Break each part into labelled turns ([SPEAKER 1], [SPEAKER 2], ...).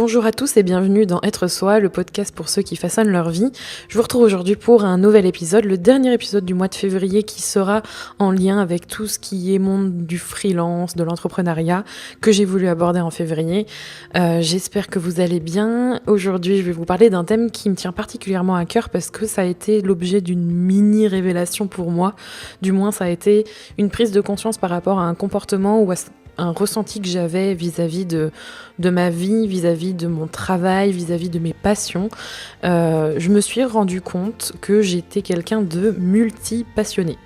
[SPEAKER 1] Bonjour à tous et bienvenue dans Être Soi, le podcast pour ceux qui façonnent leur vie. Je vous retrouve aujourd'hui pour un nouvel épisode, le dernier épisode du mois de février qui sera en lien avec tout ce qui est monde du freelance, de l'entrepreneuriat que j'ai voulu aborder en février. J'espère que vous allez bien. Aujourd'hui, je vais vous parler d'un thème qui me tient particulièrement à cœur parce que ça a été l'objet d'une mini révélation pour moi. Du moins, ça a été une prise de conscience par rapport à un comportement ou à un ressenti que j'avais vis-à-vis de ma vie, vis-à-vis de mon travail, vis-à-vis de mes passions. Je me suis rendu compte que j'étais quelqu'un de multi-passionné.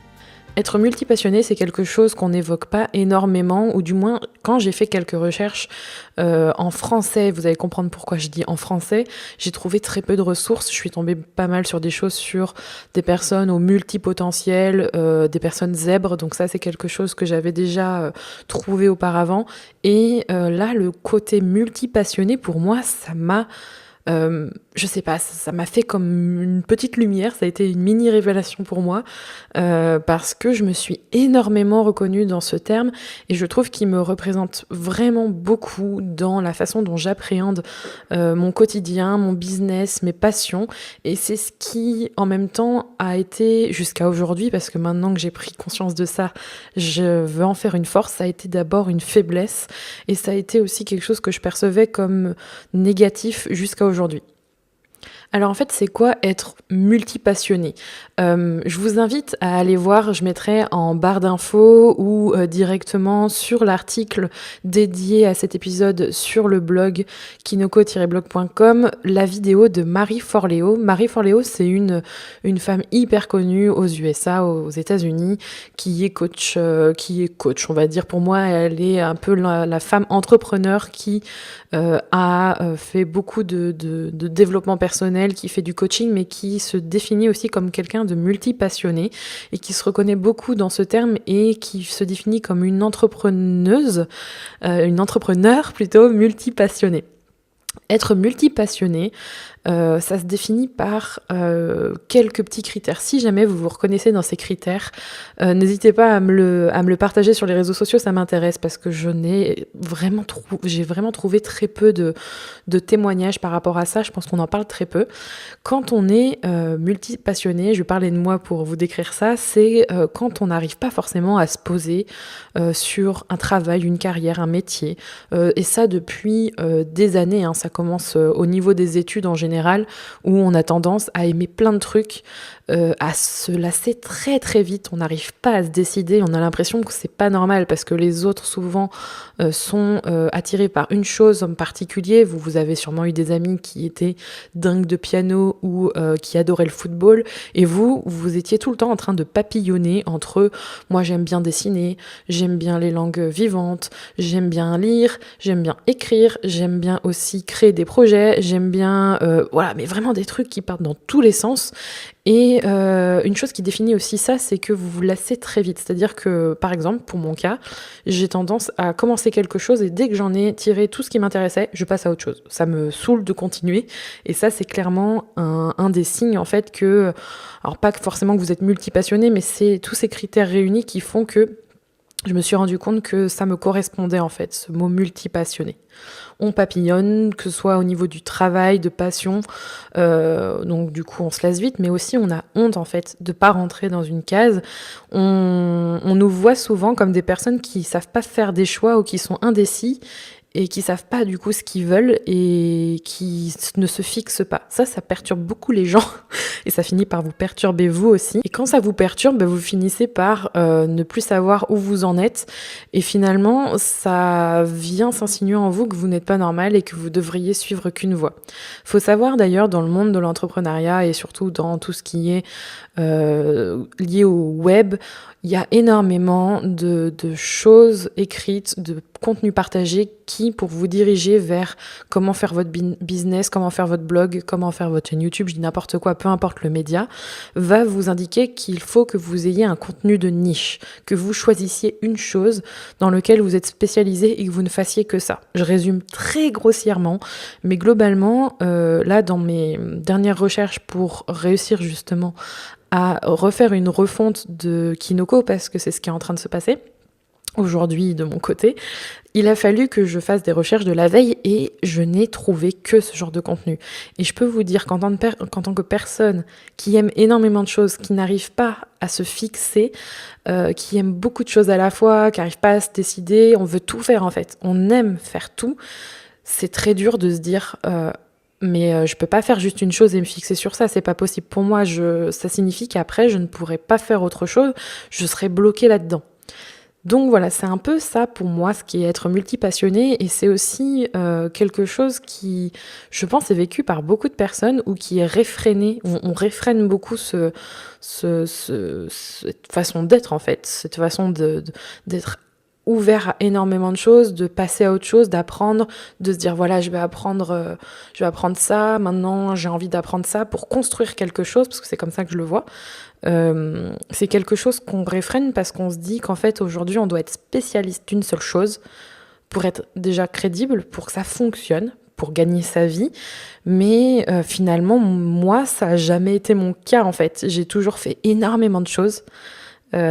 [SPEAKER 1] Être multi-passionné, c'est quelque chose qu'on n'évoque pas énormément, ou du moins, quand j'ai fait quelques recherches en français, vous allez comprendre pourquoi je dis en français, j'ai trouvé très peu de ressources. Je suis tombée pas mal sur des choses sur des personnes au multipotentiel, des personnes zèbres, donc ça c'est quelque chose que j'avais déjà trouvé auparavant. Et là, le côté multi-passionné, pour moi, ça m'a... je sais pas, ça m'a fait comme une petite lumière, ça a été une mini révélation pour moi, parce que je me suis énormément reconnue dans ce terme et je trouve qu'il me représente vraiment beaucoup dans la façon dont j'appréhende mon quotidien, mon business, mes passions, et c'est ce qui en même temps a été jusqu'à aujourd'hui, parce que maintenant que j'ai pris conscience de ça, je veux en faire une force. Ça a été d'abord une faiblesse et ça a été aussi quelque chose que je percevais comme négatif jusqu'à aujourd'hui. Alors en fait, c'est quoi être multipassionné ? Je vous invite à aller voir, je mettrai en barre d'infos ou directement sur l'article dédié à cet épisode sur le blog kinoko-blog.com, la vidéo de Marie Forleo. Marie Forleo, c'est une femme hyper connue aux USA, aux États-Unis, qui est coach, on va dire. Pour moi, elle est un peu la femme entrepreneur qui a fait beaucoup de développement personnel, qui fait du coaching, mais qui se définit aussi comme quelqu'un de multi-passionné et qui se reconnaît beaucoup dans ce terme et qui se définit comme une entrepreneur plutôt multi-passionnée. Être multi-passionné, ça se définit par quelques petits critères. Si jamais vous vous reconnaissez dans ces critères, n'hésitez pas à me le partager sur les réseaux sociaux, ça m'intéresse parce que j'ai vraiment trouvé très peu de témoignages par rapport à ça. Je pense qu'on en parle très peu. Quand on est multi-passionné, je vais parler de moi pour vous décrire ça, c'est quand on n'arrive pas forcément à se poser sur un travail, une carrière, un métier, et ça depuis des années, hein. Ça commence au niveau des études en général, où on a tendance à aimer plein de trucs, à se lasser très très vite. On n'arrive pas à se décider, on a l'impression que c'est pas normal parce que les autres souvent sont attirés par une chose en particulier. Vous avez sûrement eu des amis qui étaient dingues de piano ou qui adoraient le football, et vous étiez tout le temps en train de papillonner entre moi j'aime bien dessiner, j'aime bien les langues vivantes, j'aime bien lire, j'aime bien écrire, j'aime bien aussi créer des projets, j'aime bien voilà, mais vraiment des trucs qui partent dans tous les sens. Et une chose qui définit aussi ça, c'est que vous vous lassez très vite. C'est-à-dire que, par exemple, pour mon cas, j'ai tendance à commencer quelque chose et dès que j'en ai tiré tout ce qui m'intéressait, je passe à autre chose. Ça me saoule de continuer. Et ça, c'est clairement un des signes, en fait, que... Alors, pas forcément que vous êtes multipassionné, mais c'est tous ces critères réunis qui font que je me suis rendu compte que ça me correspondait, en fait, ce mot multipassionné. On papillonne, que ce soit au niveau du travail, de passion, donc du coup on se lasse vite, mais aussi on a honte en fait de pas rentrer dans une case. On nous voit souvent comme des personnes qui savent pas faire des choix ou qui sont indécis et qui savent pas du coup ce qu'ils veulent et qui ne se fixent pas. Ça perturbe beaucoup les gens et ça finit par vous perturber vous aussi. Et quand ça vous perturbe, vous finissez par ne plus savoir où vous en êtes, et finalement ça vient s'insinuer en vous que vous n'êtes pas normal et que vous devriez suivre qu'une voie. Faut savoir d'ailleurs, dans le monde de l'entrepreneuriat et surtout dans tout ce qui est lié au web, il y a énormément de choses écrites, de contenu partagé qui, pour vous diriger vers comment faire votre business, comment faire votre blog, comment faire votre chaîne YouTube, je dis n'importe quoi, peu importe le média, va vous indiquer qu'il faut que vous ayez un contenu de niche, que vous choisissiez une chose dans laquelle vous êtes spécialisé et que vous ne fassiez que ça. Je résume très grossièrement, mais globalement, là, dans mes dernières recherches pour réussir justement à refaire une refonte de Kinoko, parce que c'est ce qui est en train de se passer, aujourd'hui de mon côté, il a fallu que je fasse des recherches de la veille et je n'ai trouvé que ce genre de contenu. Et je peux vous dire qu'en tant que personne qui aime énormément de choses, qui n'arrive pas à se fixer, qui aime beaucoup de choses à la fois, qui n'arrive pas à se décider, on veut tout faire en fait, on aime faire tout, c'est très dur de se dire mais je peux pas faire juste une chose et me fixer sur ça, c'est pas possible pour moi. Ça signifie qu'après je ne pourrais pas faire autre chose, je serais bloquée là-dedans. Donc voilà, c'est un peu ça pour moi, ce qui est être multipassionné, et c'est aussi quelque chose qui, je pense, est vécu par beaucoup de personnes ou qui est réfréné. On réfrène beaucoup cette façon d'être en fait, cette façon d'être ouvert à énormément de choses, de passer à autre chose, d'apprendre, de se dire voilà, je vais apprendre ça, maintenant j'ai envie d'apprendre ça pour construire quelque chose, parce que c'est comme ça que je le vois. C'est quelque chose qu'on réfrène parce qu'on se dit qu'en fait aujourd'hui on doit être spécialiste d'une seule chose pour être déjà crédible, pour que ça fonctionne, pour gagner sa vie. Mais finalement, moi, ça n'a jamais été mon cas en fait. J'ai toujours fait énormément de choses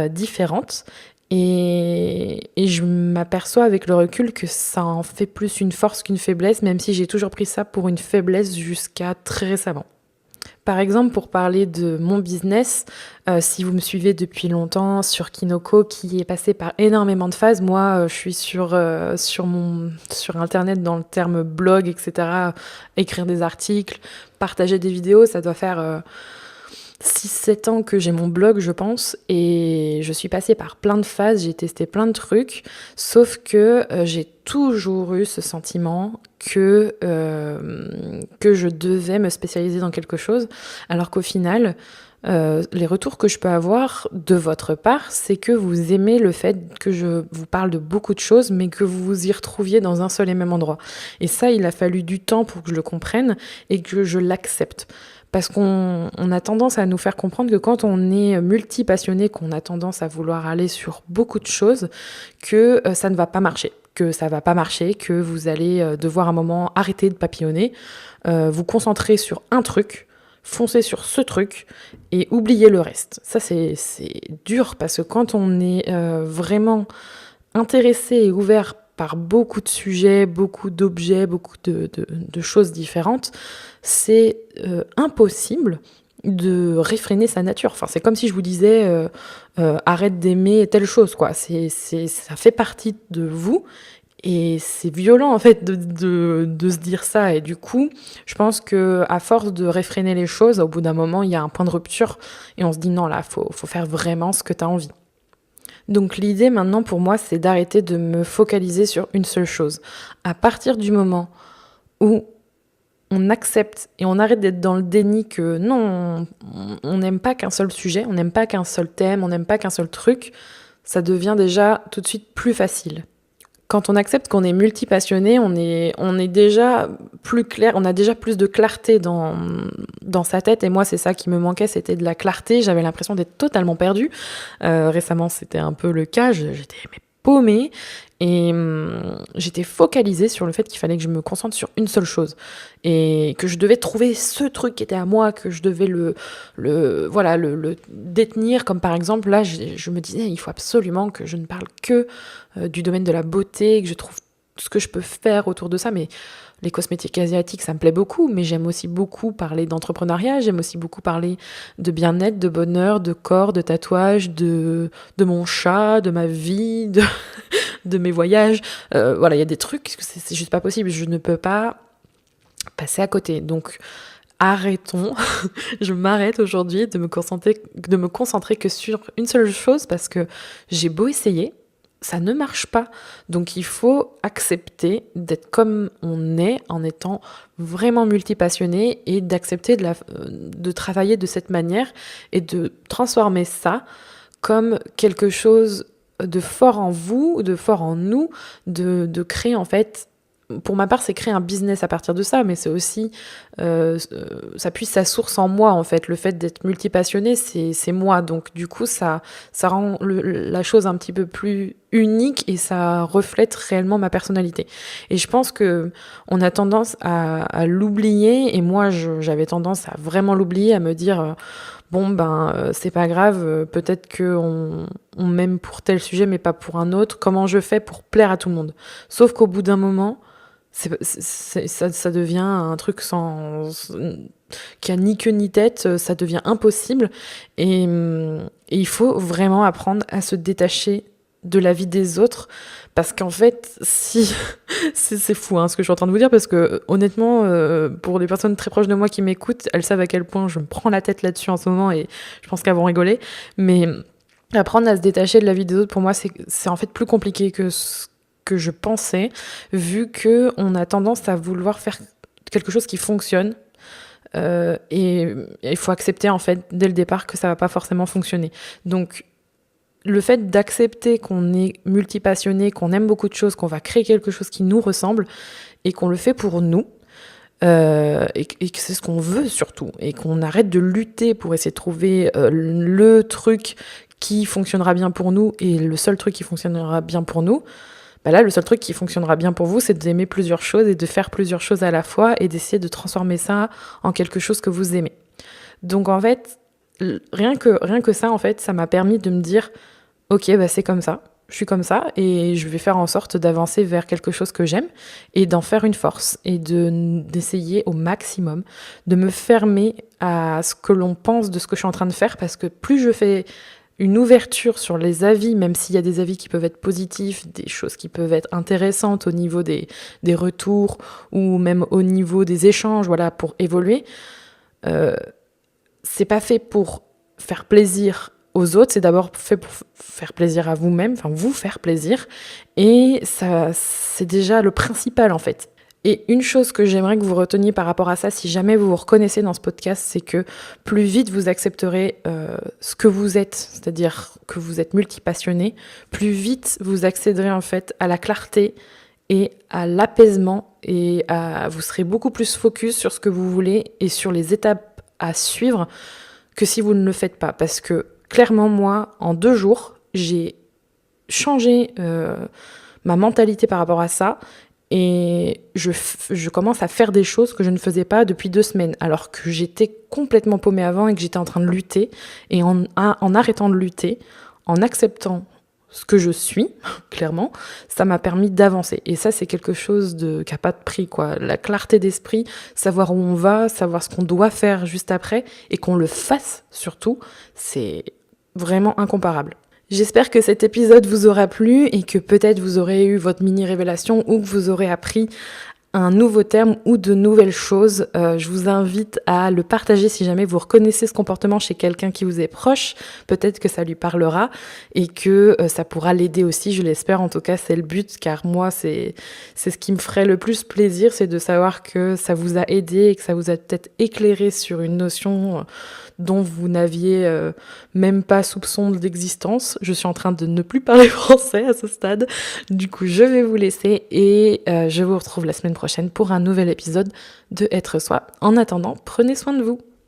[SPEAKER 1] différentes. Et je m'aperçois avec le recul que ça en fait plus une force qu'une faiblesse, même si j'ai toujours pris ça pour une faiblesse jusqu'à très récemment. Par exemple, pour parler de mon business, si vous me suivez depuis longtemps sur Kinoko, qui est passé par énormément de phases, moi, je suis sur Internet dans le terme blog, etc., écrire des articles, partager des vidéos, ça doit faire 6-7 ans que j'ai mon blog, je pense, et je suis passée par plein de phases, j'ai testé plein de trucs, sauf que j'ai toujours eu ce sentiment que je devais me spécialiser dans quelque chose, alors qu'au final, les retours que je peux avoir de votre part, c'est que vous aimez le fait que je vous parle de beaucoup de choses, mais que vous vous y retrouviez dans un seul et même endroit. Et ça, il a fallu du temps pour que je le comprenne et que je l'accepte. Parce qu'on a tendance à nous faire comprendre que quand on est multi-passionné, qu'on a tendance à vouloir aller sur beaucoup de choses, que ça ne va pas marcher. Que ça va pas marcher, que vous allez devoir à un moment arrêter de papillonner, vous concentrer sur un truc, foncer sur ce truc et oublier le reste. Ça, c'est dur parce que quand on est vraiment intéressé et ouvert par beaucoup de sujets, beaucoup d'objets, beaucoup de choses différentes, c'est impossible de réfréner sa nature. Enfin, c'est comme si je vous disais arrête d'aimer telle chose, quoi. Ça fait partie de vous et c'est violent en fait de se dire ça. Et du coup, je pense que à force de réfréner les choses, au bout d'un moment, il y a un point de rupture et on se dit non, là, faut faire vraiment ce que tu as envie. Donc l'idée maintenant pour moi, c'est d'arrêter de me focaliser sur une seule chose. À partir du moment où on accepte et on arrête d'être dans le déni que non, on n'aime pas qu'un seul sujet, on n'aime pas qu'un seul thème, on n'aime pas qu'un seul truc, ça devient déjà tout de suite plus facile. Quand on accepte qu'on est multipassionné, on est déjà plus clair, on a déjà plus de clarté dans sa tête. Et moi, c'est ça qui me manquait, c'était de la clarté. J'avais l'impression d'être totalement perdue. Récemment, c'était un peu le cas. J'étais paumée et j'étais focalisée sur le fait qu'il fallait que je me concentre sur une seule chose et que je devais trouver ce truc qui était à moi, que je devais le détenir. Comme par exemple, là, je me disais, il faut absolument que je ne parle que du domaine de la beauté, que je trouve ce que je peux faire autour de ça. Mais les cosmétiques asiatiques, ça me plaît beaucoup, mais j'aime aussi beaucoup parler d'entrepreneuriat, j'aime aussi beaucoup parler de bien-être, de bonheur, de corps, de tatouage, de mon chat, de ma vie, de mes voyages. Voilà, il y a des trucs, c'est juste pas possible, je ne peux pas passer à côté. Donc arrêtons, je m'arrête aujourd'hui de me concentrer que sur une seule chose parce que j'ai beau essayer, ça ne marche pas. Donc il faut accepter d'être comme on est en étant vraiment multipassionné et d'accepter de travailler de cette manière et de transformer ça comme quelque chose de fort en vous, de fort en nous, de créer en fait. Pour ma part, c'est créer un business à partir de ça, mais c'est aussi, ça puise sa source en moi, en fait. Le fait d'être multipassionné, c'est moi. Donc, du coup, ça rend la chose un petit peu plus unique et ça reflète réellement ma personnalité. Et je pense que on a tendance à l'oublier, et moi, j'avais tendance à vraiment l'oublier, à me dire... bon ben c'est pas grave, peut-être que on m'aime pour tel sujet mais pas pour un autre. Comment je fais pour plaire à tout le monde? Sauf qu'au bout d'un moment, ça devient un truc qui a ni queue ni tête, ça devient impossible et il faut vraiment apprendre à se détacher de la vie des autres parce qu'en fait si c'est fou hein, ce que je suis en train de vous dire parce que honnêtement pour les personnes très proches de moi qui m'écoutent, elles savent à quel point je me prends la tête là-dessus en ce moment et je pense qu'elles vont rigoler, mais apprendre à se détacher de la vie des autres pour moi c'est en fait plus compliqué que ce que je pensais, vu que on a tendance à vouloir faire quelque chose qui fonctionne et il faut accepter en fait dès le départ que ça va pas forcément fonctionner. Donc le fait d'accepter qu'on est multipassionné, qu'on aime beaucoup de choses, qu'on va créer quelque chose qui nous ressemble et qu'on le fait pour nous, et que c'est ce qu'on veut surtout, et qu'on arrête de lutter pour essayer de trouver le truc qui fonctionnera bien pour nous et le seul truc qui fonctionnera bien pour nous, bah là, le seul truc qui fonctionnera bien pour vous, c'est d'aimer plusieurs choses et de faire plusieurs choses à la fois et d'essayer de transformer ça en quelque chose que vous aimez. Donc en fait, rien que ça, en fait, ça m'a permis de me dire, ok, bah c'est comme ça, je suis comme ça et je vais faire en sorte d'avancer vers quelque chose que j'aime et d'en faire une force et d'essayer au maximum de me fermer à ce que l'on pense de ce que je suis en train de faire parce que plus je fais une ouverture sur les avis, même s'il y a des avis qui peuvent être positifs, des choses qui peuvent être intéressantes au niveau des retours ou même au niveau des échanges, voilà, pour évoluer. C'est pas fait pour faire plaisir aux autres, c'est d'abord fait pour faire plaisir à vous-même, enfin vous faire plaisir, et ça, c'est déjà le principal en fait. Et une chose que j'aimerais que vous reteniez par rapport à ça, si jamais vous vous reconnaissez dans ce podcast, c'est que plus vite vous accepterez ce que vous êtes, c'est-à-dire que vous êtes multipassionné, plus vite vous accéderez en fait à la clarté et à l'apaisement vous serez beaucoup plus focus sur ce que vous voulez et sur les étapes à suivre que si vous ne le faites pas. Parce que clairement, moi, en 2 jours, j'ai changé ma mentalité par rapport à ça. Et je commence à faire des choses que je ne faisais pas depuis 2 semaines, alors que j'étais complètement paumée avant et que j'étais en train de lutter. Et en arrêtant de lutter, en acceptant ce que je suis, clairement, ça m'a permis d'avancer. Et ça, c'est quelque chose qui n'a pas de prix, quoi. La clarté d'esprit, savoir où on va, savoir ce qu'on doit faire juste après, et qu'on le fasse surtout, c'est vraiment incomparable. J'espère que cet épisode vous aura plu et que peut-être vous aurez eu votre mini-révélation ou que vous aurez appris un nouveau terme ou de nouvelles choses. Je vous invite à le partager si jamais vous reconnaissez ce comportement chez quelqu'un qui vous est proche. Peut-être que ça lui parlera et que ça pourra l'aider aussi, je l'espère. En tout cas, c'est le but, car moi, c'est ce qui me ferait le plus plaisir, c'est de savoir que ça vous a aidé et que ça vous a peut-être éclairé sur une notion dont vous n'aviez même pas soupçon d'existence. Je suis en train de ne plus parler français à ce stade. Du coup, je vais vous laisser et je vous retrouve la semaine prochaine pour un nouvel épisode de Être Soi. En attendant, prenez soin de vous.